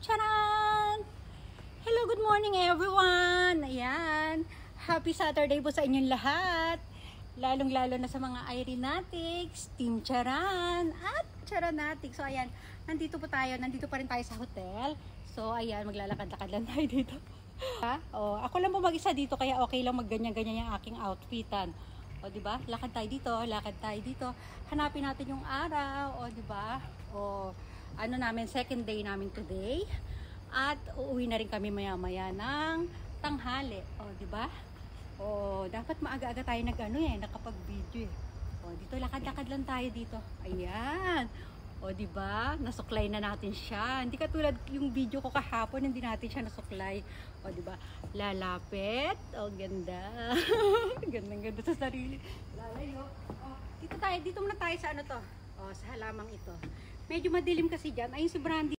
Charan! Hello, good morning everyone! Ayan, happy Saturday po sa inyong lahat. Lalong-lalo na sa mga Irenatics, Team Charan at Charanatics. So ayan, nandito pa rin tayo sa hotel. So ayan, maglalakad-lakad lang tayo dito. Oh, ako lang po mag-isa dito kaya okay lang magganyan-ganyan yung aking outfitan. O di ba? Lakad tayo dito. Hanapin natin yung araw, o di ba? O ano namin, second day namin today. At uuwi na rin kami maya-maya ng tanghali. O di ba? O dapat maaga-aga tayo nakapag-video eh. O dito lakad-lakad lang tayo dito. Ayan. O di ba? Nasuklay na natin siya. Hindi katulad yung video ko kahapon, hindi natin siya nasuklay. O di ba? Lalapit. O ganda. Gandang-ganda sa sarili. Lalayo. O dito muna tayo sa ano to. O sa halamang ito. Medyo madilim kasi diyan. Ayun si Brandy.